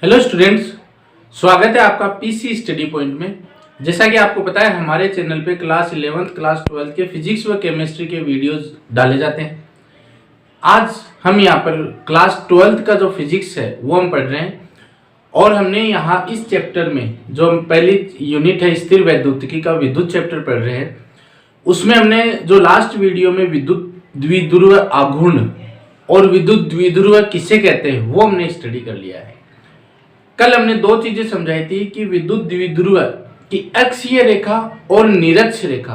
Hello students, स्वागत है आपका पीसी स्टडी पॉइंट में। जैसा कि आपको पता है हमारे चैनल पे क्लास 11th क्लास 12th के फिजिक्स व केमिस्ट्री के वीडियोस डाले जाते हैं। आज हम यहाँ पर क्लास 12th का जो फिजिक्स है वो हम पढ़ रहे हैं और हमने यहाँ इस चैप्टर में जो हम पहली यूनिट है स्थिर वैद्युतिकी का विद्युत चैप्टर पढ़ रहे हैं, उसमें हमने जो लास्ट वीडियो में विद्युत द्विध्रुव आघूर्ण और विद्युत द्विध्रुव किसे कहते हैं वो हमने स्टडी कर लिया है। कल हमने दो चीजें समझाई थी कि विद्युत द्विध्रुव की अक्षीय रेखा और निरक्ष रेखा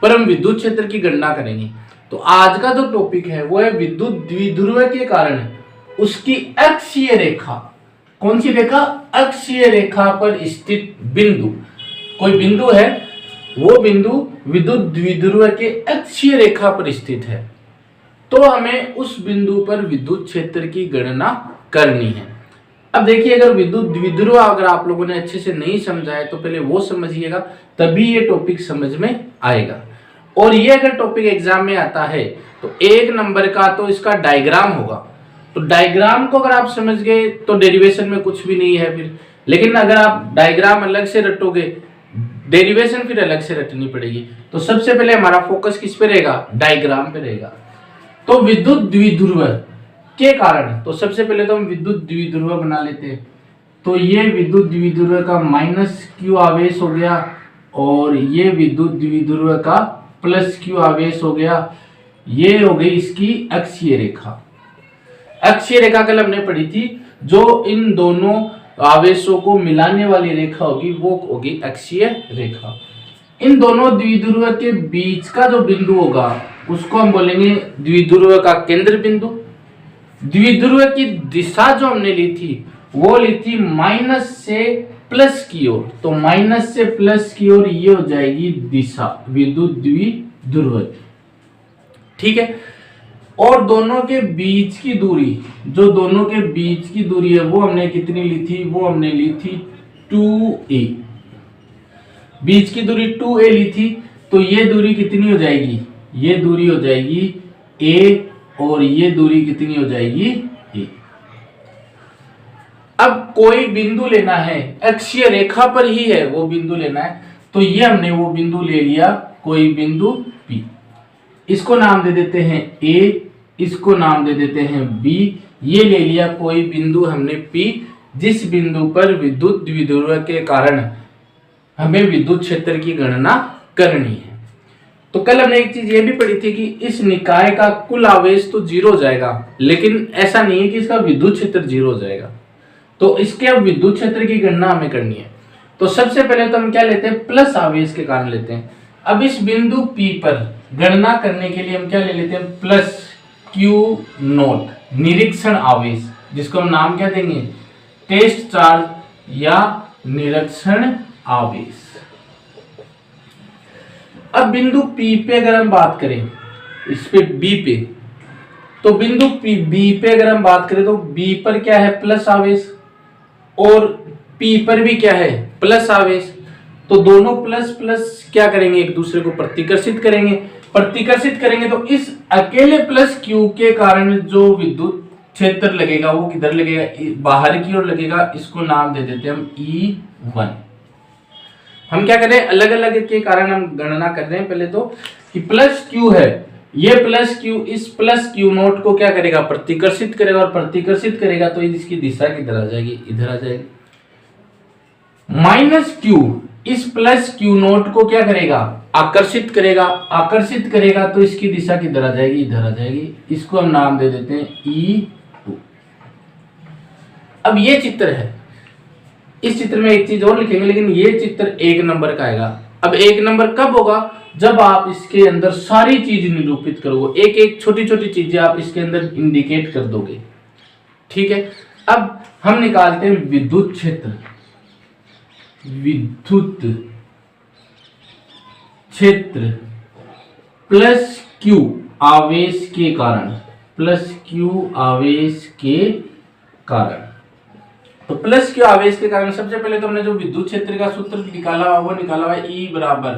पर हम विद्युत क्षेत्र की गणना करेंगे। तो आज का जो टॉपिक है वो है विद्युत द्विध्रुव के कारण उसकी अक्षीय रेखा। कौन सी रेखा? अक्षीय रेखा पर स्थित बिंदु। कोई बिंदु है, वो बिंदु विद्युत द्विध्रुव के अक्षीय रेखा पर स्थित है, तो हमें उस बिंदु पर विद्युत क्षेत्र की गणना करनी है। अब देखिए, अगर विद्युत द्विध्रुव अगर आप लोगों ने अच्छे से नहीं समझा है तो पहले वो समझिएगा, तभी ये टॉपिक समझ में आएगा। और ये अगर टॉपिक एग्जाम में आता है तो 1 नंबर का तो इसका डायग्राम होगा। तो डायग्राम को अगर आप समझ गए तो डेरिवेशन में कुछ भी नहीं है फिर। लेकिन अगर आप डायग्राम अलग से रटोगे, डेरिवेशन फिर अलग से रटनी पड़ेगी। तो सबसे पहले हमारा फोकस किस पे रहेगा? डायग्राम पे रहेगा। तो विद्युत द्विध्रुव के कारण, तो सबसे पहले तो हम विद्युत द्विध्रुव बना लेते हैं। तो ये विद्युत द्विध्रुव का -q आवेश हो गया और ये विद्युत द्विध्रुव का +q आवेश हो गया। ये हो गई इसकी अक्षीय रेखा। अक्षीय रेखा कल हमने पढ़ी थी, जो इन दोनों आवेशों को मिलाने वाली रेखा होगी वो होगी अक्षीय रेखा। इन दोनों द्विध्रुव के बीच का जो बिंदु होगा उसको हम बोलेंगे द्विध्रुव का केंद्र बिंदु। द्विध्रुव की दिशा जो हमने ली थी वो ली थी माइनस से प्लस की ओर। तो माइनस से प्लस की ओर ये हो जाएगी दिशा विद्युत द्विध्रुव, ठीक है। और दोनों के बीच की दूरी, जो दोनों के बीच की दूरी है वो हमने कितनी ली थी? वो हमने ली थी 2a। बीच की दूरी 2a ली थी, तो ये दूरी कितनी हो जाएगी? ये दूरी हो जाएगी a और ये दूरी कितनी हो जाएगी? a। अब कोई बिंदु लेना है, अक्षीय रेखा पर ही है वो बिंदु लेना है, तो ये हमने वो बिंदु ले लिया, कोई बिंदु P। इसको नाम दे देते हैं A, इसको नाम दे देते हैं B। ये ले लिया कोई बिंदु हमने P, जिस बिंदु पर विद्युत द्विध्रुव के कारण हमें विद्युत क्षेत्र की गणना करनी है। तो कल हमने एक चीज ये भी पढ़ी थी कि इस निकाय का कुल आवेश तो 0 हो जाएगा, लेकिन ऐसा नहीं है कि इसका विद्युत क्षेत्र 0 हो जाएगा। तो इसके अब विद्युत क्षेत्र की गणना हमें करनी है। तो सबसे पहले तो हम क्या लेते हैं? प्लस आवेश के कारण लेते हैं। अब इस बिंदु P पर गणना करने के लिए हम क्या ले लेते हैं? +q0 निरीक्षण आवेश, जिसको हम नाम क्या देंगे? टेस्ट चार्ज या निरीक्षण आवेश। अब बिंदु P पे अगर हम बात करें, इस पे B पे, तो बिंदु B पे अगर हम बात करें तो B पर क्या है? प्लस आवेश, और P पर भी क्या है? प्लस आवेश। तो दोनों प्लस प्लस क्या करेंगे? एक दूसरे को प्रतिकर्षित करेंगे। प्रतिकर्षित करेंगे तो इस अकेले +q के कारण जो विद्युत क्षेत्र लगेगा वो किधर लगेगा? बाहर की ओर लगेगा। इसको नाम दे देते हैं हम E1। हम क्या करें? अलग अलग के कारण हम गणना कर रहे हैं। पहले तो कि +q है, ये +q इस +q0 को क्या करेगा? प्रतिकर्षित करेगा, और प्रतिकर्षित करेगा तो इसकी दिशा किधर आ जाएगी? इधर आ जाएगी। -q इस +q0 को क्या करेगा? आकर्षित करेगा। आकर्षित करेगा तो इसकी दिशा किधर आ जाएगी? इधर आ जाएगी। इसको हम नाम दे देते हैं E2। अब ये चित्र है, इस चित्र में एक चीज और लिखेंगे, लेकिन ये चित्र 1 नंबर का आएगा। अब 1 नंबर कब होगा? जब आप इसके अंदर सारी चीज निरूपित करोगे, एक एक छोटी छोटी चीजें आप इसके अंदर इंडिकेट कर दोगे, ठीक है। अब हम निकालते हैं विद्युत क्षेत्र। विद्युत क्षेत्र +q आवेश के कारण, +q आवेश के कारण। तो +q आवेश के कारण सबसे पहले तो हमने जो विद्युत क्षेत्र का सूत्र निकाला हुआ वो निकाला हुआ है E बराबर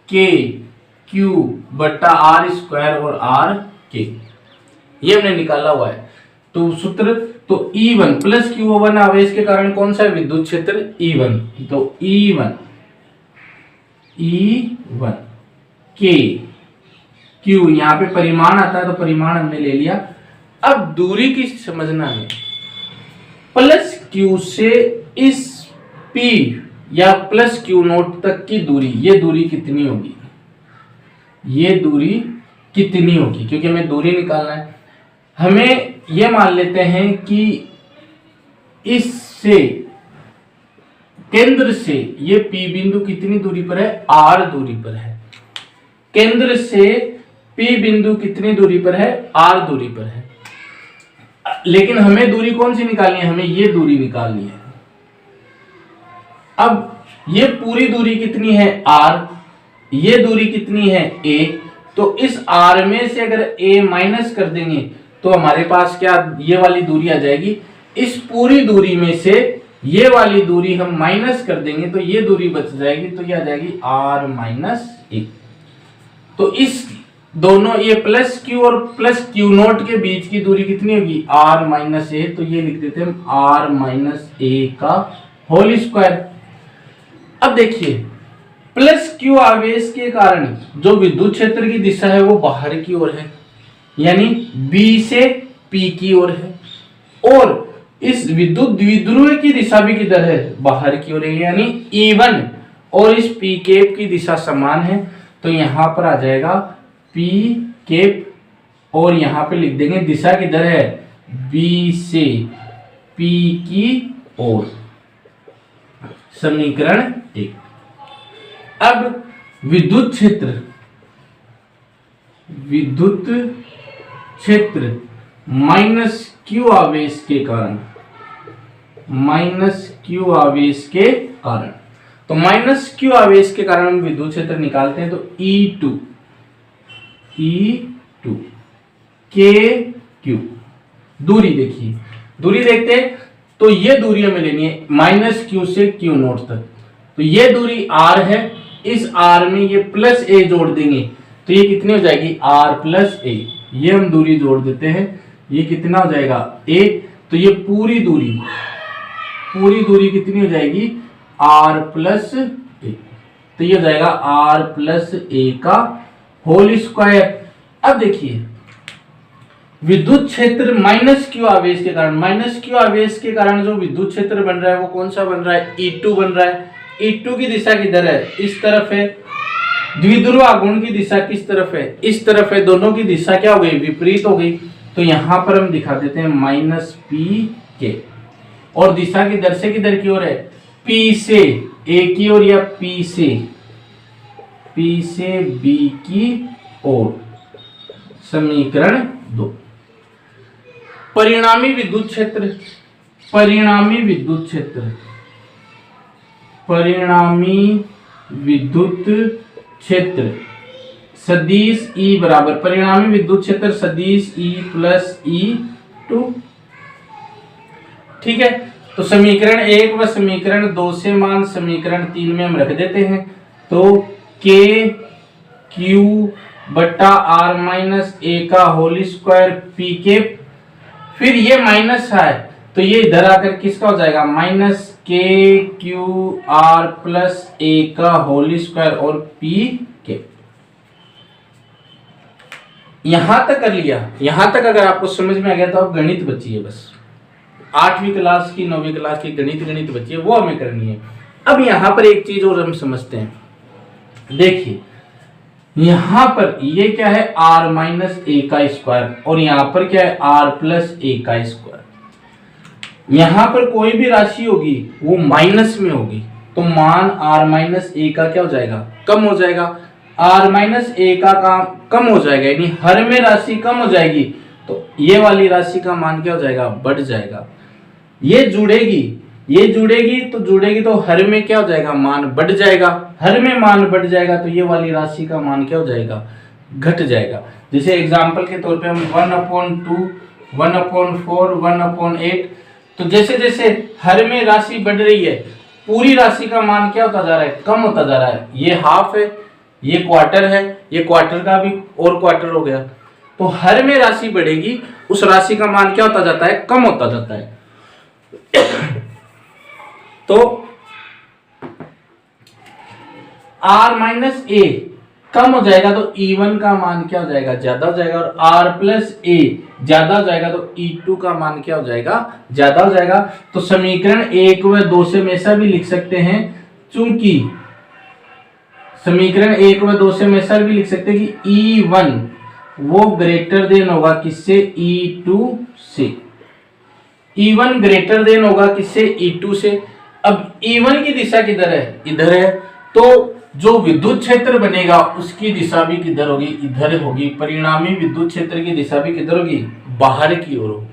KQ/R² और R K, ये हमने निकाला हुआ है। तो सूत्र तो E1 प्लस Q1 आवेश के कारण कौन सा विद्युत क्षेत्र E1, तो E1 K Q, यहाँ पे परिमाण आता है तो परिमाण हमने ले लिया। अब दूरी की समझना है, प्लस Q से इस P या प्लस Q नोट तक की दूरी, ये दूरी कितनी होगी, ये दूरी कितनी होगी, क्योंकि हमें दूरी निकालना है। हमें ये मान लेते हैं कि इससे केंद्र से ये P बिंदु कितनी दूरी पर है, R दूरी पर है। केंद्र से P बिंदु कितनी दूरी पर है, R दूरी पर है। लेकिन हमें दूरी कौन सी निकालनी है, हमें ये दूरी निकालनी है। अब ये पूरी दूरी कितनी है R, ये दूरी कितनी है A, तो इस R में से अगर A माइनस कर देंगे तो हमारे पास क्या ये वाली दूरी आ जाएगी। इस पूरी दूरी में से ये वाली दूरी हम माइनस कर देंगे तो ये दूरी बच जाएगी, तो ये आ जाएगी R माइनस A। तो इस दोनों ये प्लस Q और प्लस Q नोट के बीच की दूरी कितनी होगी, R माइनस A, तो ये लिख देते हैं R माइनस A का होल स्क्वायर। अब देखिए प्लस Q आवेश के कारण जो विद्युत क्षेत्र की दिशा है वो बाहर की ओर है, यानी B से P की ओर है, और इस विद्युत द्विध्रुव की दिशा भी किधर है, बाहर की ओर है, यानी E1 और इस P केप की दिशा समान है। तो यहां पर आ जाएगा P केप, और यहां पे लिख देंगे दिशा किधर है, B से P की ओर, समीकरण 1। अब विद्युत क्षेत्र माइनस Q आवेश के कारण, तो माइनस Q आवेश के कारण हम विद्युत क्षेत्र निकालते हैं। तो E2 KQ, दूरी देखिए, दूरी देखते हैं तो ये दूरी हमें लेनी है माइनस Q से Q नोट तक, तो ये दूरी R है, इस R में ये प्लस A जोड़ देंगे तो ये कितनी हो जाएगी, R प्लस A, ये हम दूरी जोड़ देते हैं, ये कितना हो जाएगा A, तो ये पूरी दूरी कितनी हो जाएगी, R प्लस A, तो ये हो जाएगा R प्लस A का होल स्क्वायर। अब देखिए विद्युत क्षेत्र माइनस Q आवेश के कारण जो विद्युत क्षेत्र बन रहा है वो कौन सा बन रहा है, E2 बन रहा है। E2 की दिशा किधर है, इस तरफ है। द्विध्रुव आघूर्ण की दिशा किस तरफ है, इस तरफ है। दोनों की दिशा क्या हो गई, विपरीत हो गई। तो यहां पर हम दिखा देते हैं माइनस P के, और दिशा किधर से किधर की ओर है, P से A की ओर या P से B की ओर, समीकरण 2। परिणामी विद्युत क्षेत्र सदिश E बराबर, परिणामी विद्युत क्षेत्र सदिश E प्लस E2, ठीक है। तो समीकरण 1 व समीकरण 2 से मान समीकरण 3 में हम रख देते हैं। तो K Q बट्टा R माइनस A का होल स्क्वायर P के, फिर ये माइनस है तो ये इधर आकर किसका हो जाएगा, minus K Q R plus A का होल स्क्वायर और P के। यहां तक कर लिया, यहां तक अगर आपको समझ में आ गया तो आप गणित बची है, बस 8वीं क्लास की 9वीं क्लास की गणित बची है, वो हमें करनी है। अब यहां पर एक चीज और हम समझते हैं, देखिए यहां पर ये क्या है, R माइनस A का स्क्वायर, और यहां पर क्या है, R प्लस A का स्क्वायर। यहां पर कोई भी राशि होगी वो माइनस में होगी, तो मान R माइनस A का क्या हो जाएगा, कम हो जाएगा। R माइनस A का कम हो जाएगा, यानी हर में राशि कम हो जाएगी, तो ये वाली राशि का मान क्या हो जाएगा, बढ़ जाएगा। ये जुड़ेगी तो हर में क्या हो जाएगा, मान बढ़ जाएगा। हर में मान बढ़ जाएगा तो ये वाली राशि का मान क्या हो जाएगा, घट जाएगा। जैसे एग्जांपल के तौर पे हम 1/2, 1/4, 1/8, तो जैसे जैसे हर में राशि बढ़ रही है पूरी राशि का मान क्या होता जा रहा है, कम होता जा रहा है। ये हाफ है, ये क्वार्टर है, ये क्वार्टर का भी और क्वार्टर हो गया। तो हर में राशि बढ़ेगी, उस राशि का मान क्या होता जाता है, कम होता जाता है। तो r माइनस ए कम हो जाएगा तो E1 का मान क्या हो जाएगा, ज्यादा हो जाएगा, और r प्लस ए ज्यादा हो जाएगा तो E2 का मान क्या हो जाएगा, ज्यादा हो जाएगा। तो समीकरण 1 व 2 से हमेशा भी लिख सकते हैं, चूंकि समीकरण 1 व 2 से हमेशा भी लिख सकते हैं कि E1 वो ग्रेटर देन होगा किससे, E2 से। E1 ग्रेटर देन होगा किससे, E2 से। अब E1 की दिशा किधर है, इधर है, तो जो विद्युत क्षेत्र बनेगा उसकी दिशा भी किधर होगी, इधर होगी। परिणामी विद्युत क्षेत्र की दिशा भी किधर होगी, बाहर की ओर होगी।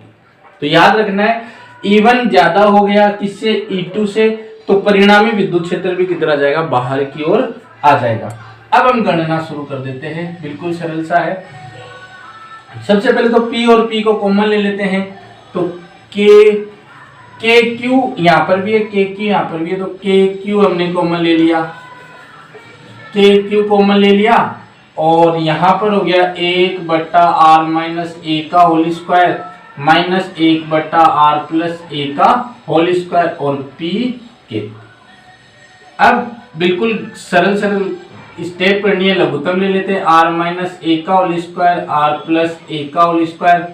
तो याद रखना है E1 ज्यादा हो गया किससे, E2 से, तो परिणामी विद्युत क्षेत्र भी किधर आ जाएगा, बाहर की ओर आ जाएगा। अब हम गणना शुरू कर देते हैं, बिल्कुल सरल सा है। सबसे पहले तो P और P को कॉमन ले लेते हैं, तो KQ यहां पर भी है, KQ यहां पर भी है, तो KQ हमने कॉमन ले लिया, KQ कॉमन ले लिया, और यहां पर हो गया 1/r माइनस ए का whole square minus 1/r plus a का होल स्क्वायर और P के। अब बिल्कुल सरल सरल स्टेप करनी है, लघुत्तम ले लेते हैं, r माइनस ए का whole square r plus a का होल स्क्वायर,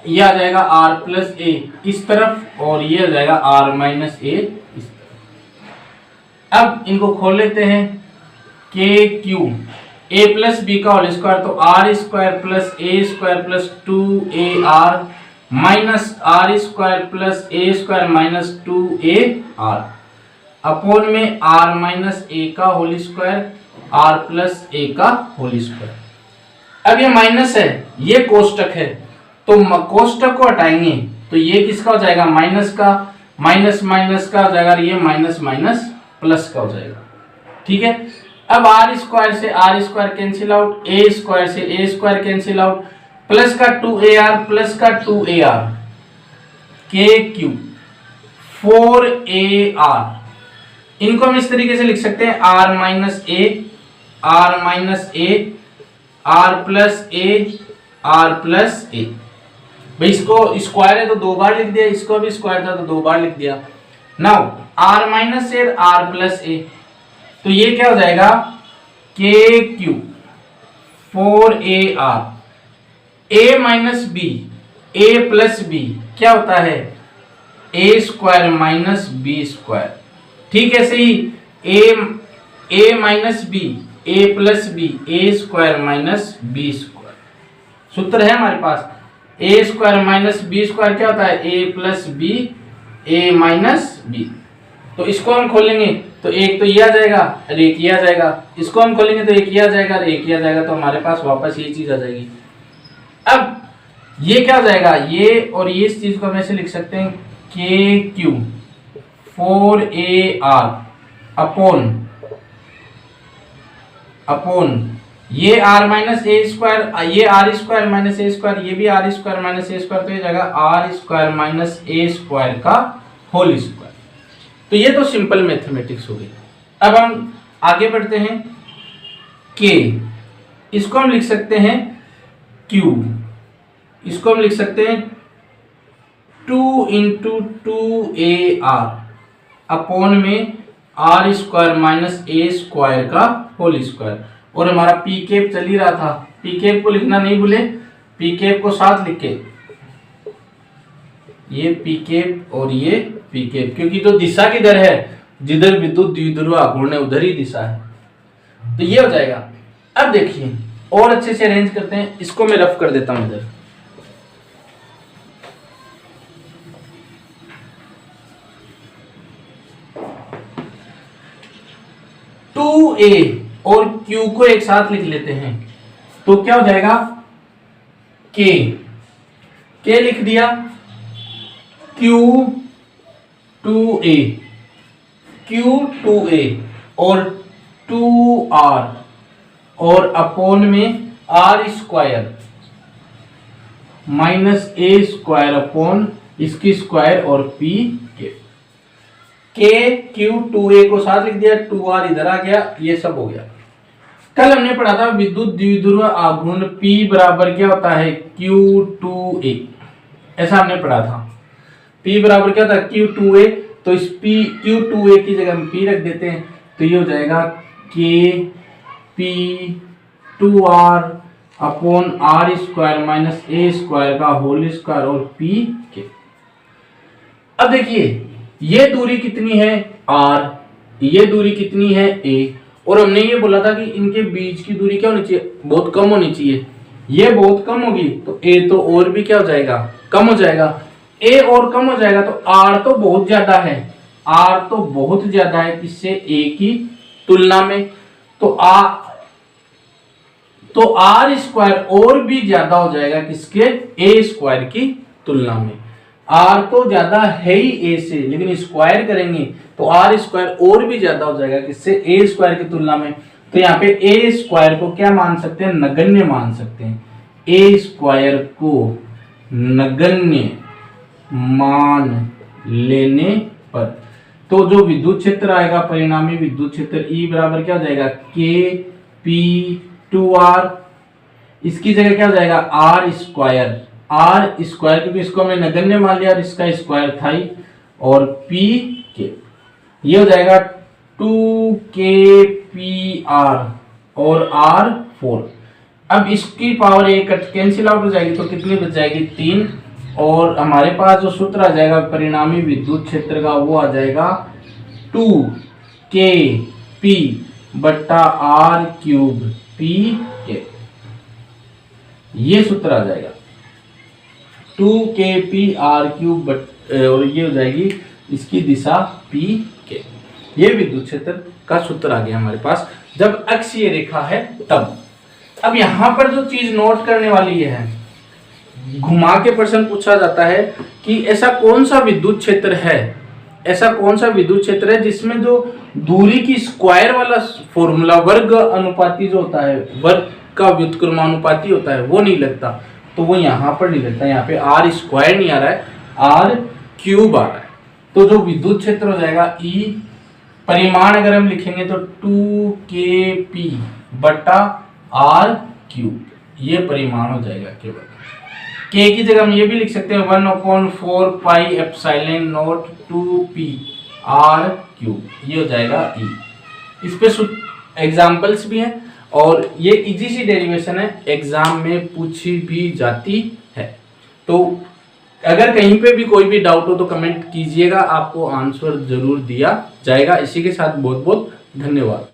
ये आ जाएगा r प्लस ए इस तरफ और ये आ जाएगा r माइनस ए इस तरफ। अब इनको खोल लेते हैं, KQ a प्लस बी का होल स्क्वायर, तो r square plus a square plus 2ar minus r square plus a square minus 2ar upon में r माइनस ए का whole square r plus a का होल स्क्वायर। अब ये minus है, ये कोष्टक है, तो कोष्टक को हटाएंगे तो ये किसका हो जाएगा, माइनस का, माइनस माइनस का हो जाएगा, ये माइनस माइनस प्लस का हो जाएगा। ठीक है, अब r स्क्वायर से r square cancel out, a square से a square cancel out, plus का 2ar प्लस का 2ar, KQ 4ar, इनको हम इस तरीके से लिख सकते हैं, r minus a, r minus a, r plus A, r plus ए। भाई इसको स्क्वायर है तो 2 बार लिख दिया, इसको भी स्क्वायर था तो 2 बार लिख दिया। Now r minus a, r plus a, तो ये क्या हो जाएगा, KQ 4ar, a minus b, a plus b क्या होता है, a square minus b square. ठीक है, ऐसे ही a minus b, a plus b, a square minus b square. सूत्र है हमारे पास, a square minus b square क्या होता है, a plus b, a minus b. तो इसको हम खोलेंगे तो एक तो ये आ जाएगा और एक ये आ जाएगा, इसको हम खोलेंगे तो एक ये आ जाएगा और एक ये आ जाएगा, तो हमारे पास वापस ये चीज आ जाएगी। अब ये क्या हो जाएगा, ये और ये इस चीज को हम ऐसे लिख सकते हैं, KQ 4ar अपोन ये r माइनस ए स्क्वायर, ये r स्क्वायर माइनस ए स्क्वायर, ये भी r स्क्वायर माइनस ए स्क्वायर, तो ये जाएगा r स्क्वायर माइनस ए स्क्वायर का होल स्क्वायर। तो ये तो सिंपल मैथमेटिक्स हो गई। अब हम आगे बढ़ते हैं, K इसको हम लिख सकते हैं Q, इसको हम लिख सकते हैं 2 इंटू 2ar अपोन में r स्क्वायर माइनस ए स्क्वायर का होल स्क्वायर। और हमारा पी कैप चल ही रहा था, पी कैप को लिखना नहीं भूले, पी कैप को साथ लिख के, ये पी कैप और ये पी कैप, क्योंकि जो दिशा किधर है, जिधर विद्युत द्विध्रुव आघूर्ण है उधर ही दिशा है, तो ये हो जाएगा। अब देखिए और अच्छे से अरेंज करते हैं, इसको मैं रफ कर देता हूं इधर। A और Q को एक साथ लिख लेते हैं, तो क्या हो जाएगा, K लिख दिया, Q 2A और 2R और अपोन में R स्क्वायर माइनस ए स्क्वायर अपोन इसकी स्क्वायर और P Q 2A को साथ लिख दिया, 2R इधर आ गया, ये सब हो गया। कल हमने पढ़ा था विद्युत द्विध्रुव आघूर्ण P बराबर क्या होता है, Q2A। ऐसा हमने पढ़ा था। P बराबर क्या होता है, Q2A। तो इस Q2A की जगह हम P रख देते हैं, तो ये हो जाएगा KP2R upon R square minus A square का होल स्क्वायर और P के। अब देखिए ये दूरी कितनी है R, ये दूरी कितनी है A, और हमने ये बोला था कि इनके बीच की दूरी क्या होनी चाहिए, बहुत कम होनी चाहिए। ये बहुत कम होगी तो A तो और भी क्या हो जाएगा, कम हो जाएगा। A और कम हो जाएगा तो R तो बहुत ज्यादा है, R तो बहुत ज्यादा है किससे, A की तुलना में। तो R स्क्वायर और भी ज्यादा हो जाएगा किसके, A स्क्वायर की तुलना में। R तो ज्यादा है ही A से, लेकिन स्क्वायर करेंगे तो R स्क्वायर और भी ज्यादा हो जाएगा किससे, A स्क्वायर की तुलना में। तो यहाँ पे A स्क्वायर को क्या मान सकते हैं, नगण्य मान सकते हैं। A स्क्वायर को नगण्य मान लेने पर तो जो विद्युत क्षेत्र आएगा, परिणामी विद्युत क्षेत्र E बराबर क्या हो जाएगा, KP2R। इसकी जगह क्या हो जाएगा, R स्क्वायर, R स्क्वायर क्योंकि इसको हमने नगण्य मान लिया और इसका स्क्वायर था ही, और P के ये हो जाएगा 2KPR और R4। अब इसकी पावर एक कैंसिल आउट हो जाएगी तो कितनी बच जाएगी, 3। और हमारे पास जो सूत्र आ जाएगा परिणामी विद्युत क्षेत्र का, वो आ जाएगा 2KP बट्टा R क्यूब P के। ये सूत्र आ जाएगा 2KPR क्यूब और ये हो जाएगी इसकी दिशा P के। ये विद्युत क्षेत्र का सूत्र आ गया हमारे पास जब अक्षीय रेखा है तब। अब यहां पर जो चीज नोट करने वाली है, घुमा के प्रश्न पूछा जाता है कि ऐसा कौन सा विद्युत क्षेत्र है, ऐसा कौन सा विद्युत क्षेत्र है जिसमें जो दूरी की स्क्वायर वाला फॉर्मूला वर्ग अनुपाती जो होता है, वर्ग का व्युत्क्रमानुपाती होता है, वो नहीं लगता। तो वो यहाँ पर नहीं लगता, यहाँ पे R स्क्वायर नहीं आ रहा है, R क्यूब आ रहा है। तो जो विद्युत क्षेत्र हो जाएगा E, परिमाण अगर हम लिखेंगे तो 2KP बटा R क्यूब, ये परिमाण हो जाएगा केवल। K की जगह हम ये भी लिख सकते हैं 1/4 pi epsilon not 2P R cube, ये हो जाएगा E। इस पे एग्जाम्पल्स भी हैं और ये इजी सी डेरिवेशन है, एग्जाम में पूछी भी जाती है। तो अगर कहीं पे भी कोई भी डाउट हो तो कमेंट कीजिएगा, आपको आंसर जरूर दिया जाएगा। इसी के साथ बहुत बहुत धन्यवाद।